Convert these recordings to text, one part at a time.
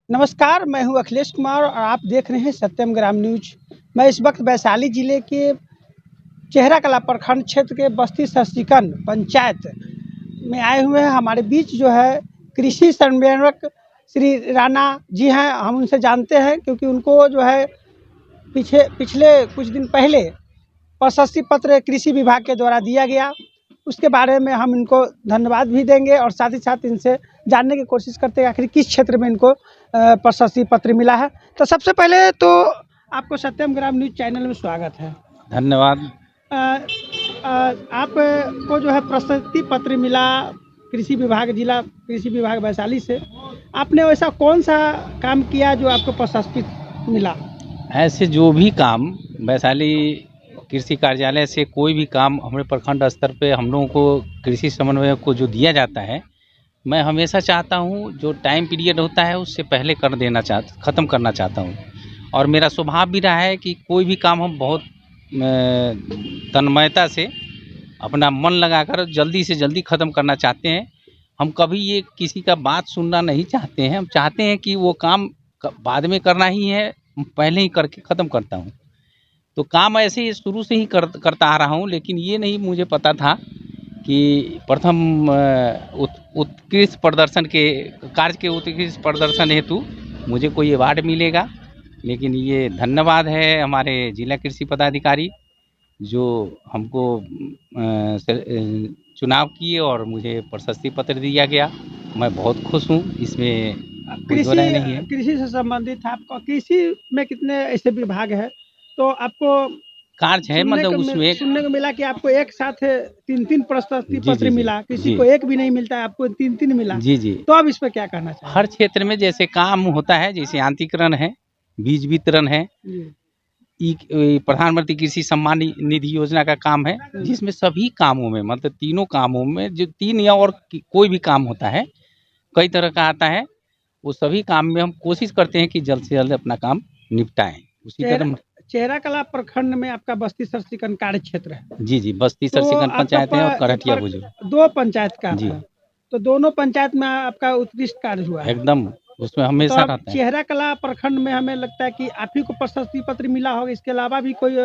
नमस्कार, मैं हूं अखिलेश कुमार और आप देख रहे हैं सत्यम ग्राम न्यूज। मैं इस वक्त वैशाली जिले के चेहरा कला प्रखंड क्षेत्र के बस्ती सरसिकन पंचायत में आए हुए हैं। हमारे बीच जो है कृषि संवेदक श्री राणा जी हैं। हम उनसे जानते हैं क्योंकि उनको जो है पिछले कुछ दिन पहले प्रशस्ति पत्र कृषि विभाग के द्वारा दिया गया। उसके बारे में हम इनको धन्यवाद भी देंगे और साथ ही साथ इनसे जानने की कोशिश करते हैं आखिर किस क्षेत्र में इनको प्रशस्ति पत्र मिला है। तो सबसे पहले तो आपको सत्यम ग्राम न्यूज चैनल में स्वागत है। धन्यवाद। आपको जो है प्रशस्ति पत्र मिला कृषि विभाग, जिला कृषि विभाग वैशाली से। आपने वैसा कौन सा काम किया जो आपको प्रशस्ति मिला? ऐसे जो भी काम वैशाली कृषि कार्यालय से कोई भी काम हमारे प्रखंड स्तर पे हम लोगों को कृषि समन्वयक को जो दिया जाता है, मैं हमेशा चाहता हूँ जो टाइम पीरियड होता है उससे पहले ख़त्म करना चाहता हूँ। और मेरा स्वभाव भी रहा है कि कोई भी काम हम बहुत तन्मयता से अपना मन लगाकर जल्दी से जल्दी ख़त्म करना चाहते हैं। हम कभी ये किसी का बात सुनना नहीं चाहते हैं। हम चाहते हैं कि वो काम बाद में करना ही है, पहले ही करके ख़त्म करता हूँ। तो काम ऐसे ही शुरू से ही करता आ रहा हूँ, लेकिन ये नहीं मुझे पता था कि प्रथम उत्कृष्ट प्रदर्शन के कार्य के उत्कृष्ट प्रदर्शन हेतु मुझे कोई अवार्ड मिलेगा। लेकिन ये धन्यवाद है हमारे जिला कृषि पदाधिकारी जो हमको चुनाव किए और मुझे प्रशस्ति पत्र दिया गया। मैं बहुत खुश हूँ, इसमें कोई दो राय नहीं है। कृषि से संबंधित आपको कृषि में कितने ऐसे विभाग है तो आपको कार्य है, मतलब उसमें सुनने को मिला कि आपको एक साथ तीन प्रशस्ति पत्र मिला। किसी को एक भी नहीं मिलता है, आपको तीन मिला। जी जी। तो अब इस पर क्या कहना चाहिए? हर क्षेत्र में जैसे काम होता है, जैसे यांत्रिकरण है, बीज वितरण है, प्रधानमंत्री कृषि सम्मान निधि योजना का काम है, जिसमें सभी कामों में मतलब तीनों कामों में जो तीन या और कोई भी काम होता है, कई तरह का आता है, वो सभी काम में हम कोशिश करते हैं कि जल्द से जल्द अपना काम निपटाएं। उसी तरह चेहरा कला प्रखंड में आपका बस्ती सरसिकन कार्य क्षेत्र है। जी जी, बस्ती सरसिकन पंचायत है और करहटिया बुजुर्ग, दो पंचायत का जी। तो दोनों पंचायत में आपका उत्कृष्ट कार्य हुआ है एकदम, उसमें हमेशा तो रहता है। चेहरा कला प्रखंड में हमें लगता है कि आप ही को प्रशस्ति पत्र मिला होगा, इसके अलावा भी कोई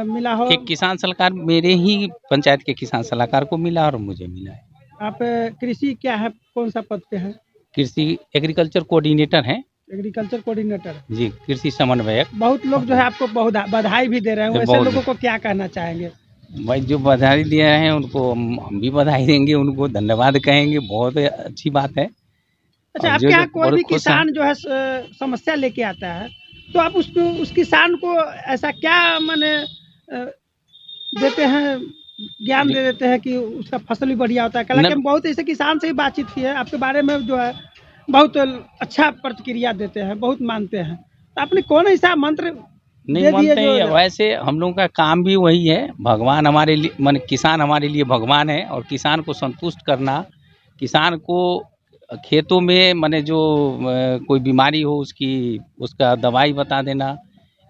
मिला हो? एक किसान सलाहकार मेरे ही पंचायत के किसान सलाहकार को मिला और मुझे मिला है। आप कृषि क्या है, कौन सा पद पे है? कृषि एग्रीकल्चर कोऑर्डिनेटर हैं। एग्रीकल्चर कोऑर्डिनेटर जी, कृषि समन्वयक। बहुत लोग जो है आपको बहुत बधाई भी दे रहे हैं, वैसे लोगों को क्या कहना चाहेंगे? भाई जो बधाई दिए हैं उनको हम भी बधाई देंगे, उनको धन्यवाद कहेंगे, बहुत अच्छी बात है। अच्छा, आपके यहाँ कोई भी किसान जो है समस्या लेके आता है तो आप उसको उस किसान को ऐसा क्या माने देते हैं, ज्ञान दे देते हैं कि उसका फसल भी बढ़िया होता है? कल हम बहुत ऐसे किसान से ही बातचीत की है, आपके बारे में जो है बहुत अच्छा प्रतिक्रिया देते हैं, बहुत मानते हैं। तो आपने कौन ऐसा मंत्र नहीं मानते हैं? वैसे हम लोगों का काम भी वही है। भगवान हमारे लिए मान किसान हमारे लिए भगवान है, और किसान को संतुष्ट करना, किसान को खेतों में माने जो कोई बीमारी हो उसका दवाई बता देना,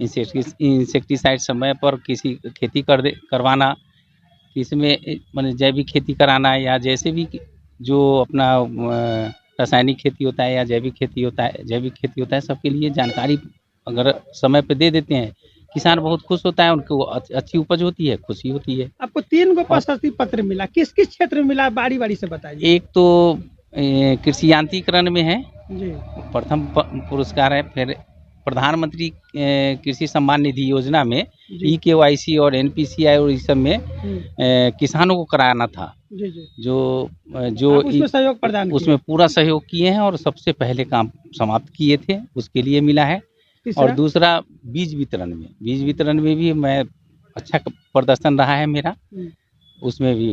इंसेक्टिसाइड समय पर किसी खेती करवाना, इसमें माने जैविक खेती कराना, या जैसे भी जो अपना रासायनिक खेती होता है या जैविक खेती होता है, सबके लिए जानकारी अगर समय पे दे देते हैं, किसान बहुत खुश होता है, उनको अच्छी उपज होती है, खुशी होती है। आपको 3 गो प्रशस्ति पत्र मिला, किस किस क्षेत्र में मिला, बारी बारी से बताइए। एक तो कृषि यांत्रिकरण में है जी, प्रथम पुरस्कार है। फिर प्रधानमंत्री कृषि सम्मान निधि योजना में EKYC और NPCI और इस सब में किसानों को कराना था, जी जी, जो उसमें सहयोग प्रदान उसमें पूरा सहयोग किए हैं और सबसे पहले काम समाप्त किए थे, उसके लिए मिला है। और दूसरा बीज वितरण में भी मैं अच्छा प्रदर्शन रहा है मेरा, उसमें भी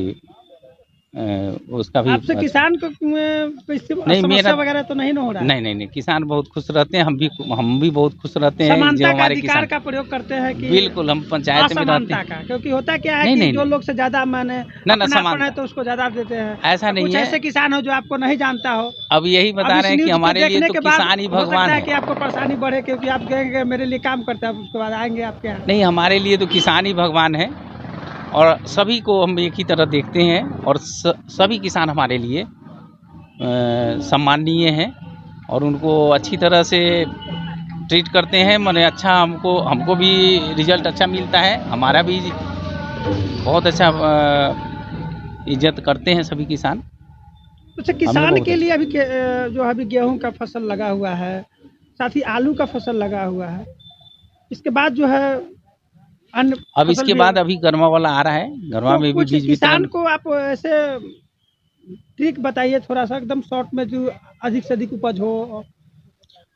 उसका भी। आपसे किसान को नहीं, समस्या वगैरह तो नहीं हो रहा है? नहीं, किसान बहुत खुश रहते हैं, हम भी बहुत खुश रहते हैं जो हमारे किसान का प्रयोग करते हैं कि बिल्कुल हम पंचायत में रहते हैं। क्योंकि होता क्या है कि जो लोग से ज्यादा माने अपनापन है तो उसको ज्यादा देते हैं। ऐसा नहीं है, ऐसे किसान हो जो आपको नहीं जानता हो। अब यही बता रहे हैं कि हमारे लिए तो किसान ही भगवान है। कि आपको परेशानी बढ़े क्योंकि आप कहेंगे मेरे लिए काम करता है, उसके बाद आएंगे आपके यहाँ। नहीं, हमारे लिए तो किसान ही भगवान है और सभी को हम एक ही तरह देखते हैं, और सभी किसान हमारे लिए सम्माननीय हैं। और उनको अच्छी तरह से ट्रीट करते हैं। माने अच्छा हमको भी रिजल्ट अच्छा मिलता है, हमारा भी बहुत अच्छा इज्जत करते हैं सभी किसान। अच्छा, किसान के लिए अभी जो अभी गेहूं का फसल लगा हुआ है, साथ ही आलू का फसल लगा हुआ है, इसके बाद जो है अन्य अब फसल इसके भी बाद अभी गरमा वाला आ रहा है, गरमा तो में भी कुछ बीज किसान वितरण। को आप ऐसे ट्रिक बताइए थोड़ा सा, एकदम शॉर्ट में, जो अधिक से अधिक उपज हो।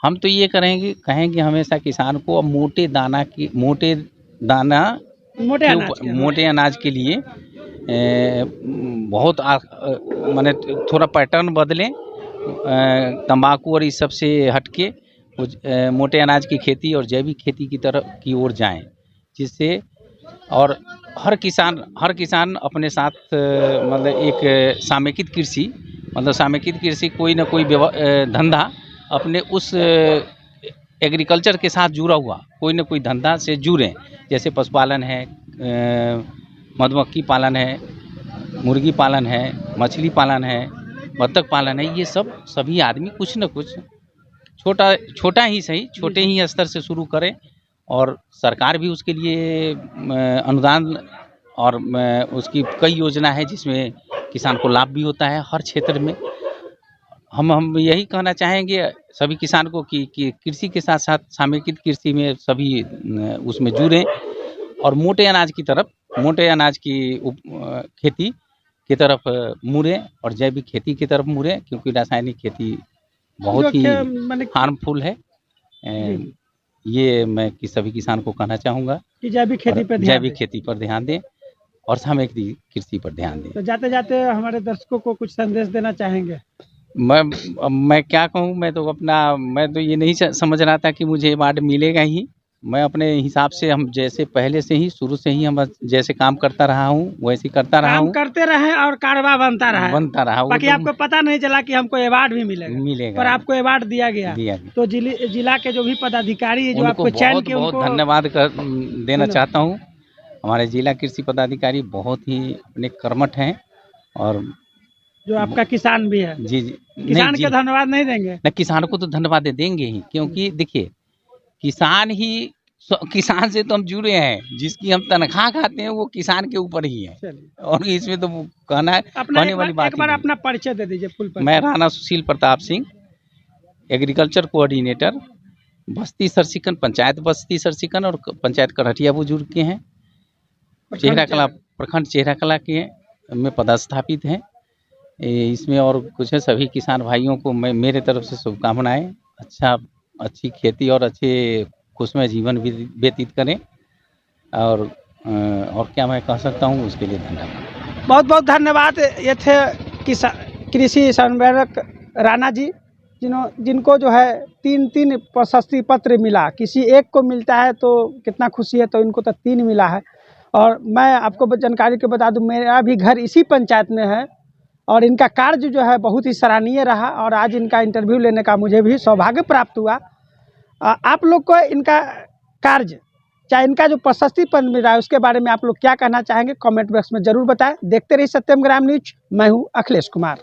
हम तो ये कहेंगे हमेशा किसान को अब मोटे दाना मोटे के अनाज ऊपर, के, हाँ। मोटे अनाज के लिए बहुत माने थोड़ा पैटर्न बदलें, तंबाकू और इस सब से हटके कुछ मोटे अनाज की खेती और जैविक खेती की तरफ की ओर जाएं, जिससे और हर किसान अपने साथ मतलब एक सामेकित कृषि, मतलब सामेकित कृषि कोई ना कोई धंधा अपने उस एग्रीकल्चर के साथ जुड़ा हुआ कोई ना कोई धंधा से जुड़ें। जैसे पशुपालन है, मधुमक्खी पालन है, मुर्गी पालन है, मछली पालन है, बत्तख पालन है। ये सब सभी आदमी कुछ न कुछ छोटा ही सही, छोटे ही स्तर से शुरू करें, और सरकार भी उसके लिए अनुदान और उसकी कई योजना है जिसमें किसान को लाभ भी होता है हर क्षेत्र में। हम यही कहना चाहेंगे सभी किसान को कि कृषि के साथ साथ सामेकित कृषि में सभी उसमें जुड़ें और मोटे अनाज की खेती की तरफ मुड़ें और जैविक खेती की तरफ मुड़ें, क्योंकि रासायनिक खेती बहुत ही हार्मफुल है। ये मैं सभी किसान को कहना चाहूँगा कि जैविक खेती पर ध्यान दें और सामूहिक कृषि पर ध्यान दें। तो जाते जाते हमारे दर्शकों को कुछ संदेश देना चाहेंगे? मैं क्या कहूँ, मैं तो ये नहीं समझ रहा था कि मुझे अवार्ड मिलेगा ही। मैं अपने हिसाब से हम जैसे पहले से ही शुरू से ही हम जैसे काम करता रहा हूँ वैसे करता रहा हूँ, करते रहे और कारवा बनता रहा। बाकी आपको पता नहीं चला कि हमको अवार्ड भी मिलेगा, पर आपको अवार्ड दिया गया। तो जिला के जो भी पदाधिकारी है जो आपको चयन किए, बहुत धन्यवाद देना चाहता हूँ। हमारे जिला कृषि पदाधिकारी बहुत ही अपने कर्मठ हैं, और जो आपका किसान भी है। जी किसान के धन्यवाद नहीं देंगे? न, किसान को तो धन्यवाद देंगे ही, क्योंकि देखिए किसान से तो हम जुड़े हैं, जिसकी हम तनख्वाह खाते हैं वो किसान के ऊपर ही है। और इसमें तो कहने वाली बात। एक बार अपना परिचय दे दीजिए, फुल परिचय। मैं राणा सुशील प्रताप सिंह, एग्रीकल्चर कोऑर्डिनेटर, बस्ती सरसिकन, पंचायत बस्ती सरसिकन और पंचायत करहटिया बुजुर्ग के हैं, प्रखंड चेहरा कला के में पदस्थापित हैं। इसमें और कुछ है, सभी किसान भाइयों को मैं मेरे तरफ से शुभकामनाएं, अच्छी खेती और अच्छे खुशमय जीवन व्यतीत करें, और क्या मैं कह सकता हूँ, उसके लिए धन्यवाद। बहुत बहुत धन्यवाद। ये थे कृषि संवेदक राणा जी, जिनको जो है 3 प्रशस्ति पत्र मिला। किसी एक को मिलता है तो कितना खुशी है, तो इनको तो 3 मिला है। और मैं आपको जानकारी के बता दूं, मेरा भी घर इसी पंचायत में है, और इनका कार्य जो है बहुत ही सराहनीय रहा, और आज इनका इंटरव्यू लेने का मुझे भी सौभाग्य प्राप्त हुआ। आप लोग को इनका कार्य, चाहे इनका जो प्रशस्ति पत्र मिल रहा है, उसके बारे में आप लोग क्या कहना चाहेंगे, कमेंट बॉक्स में जरूर बताएं। देखते रहिए सत्यम ग्राम न्यूज। मैं हूं अखिलेश कुमार।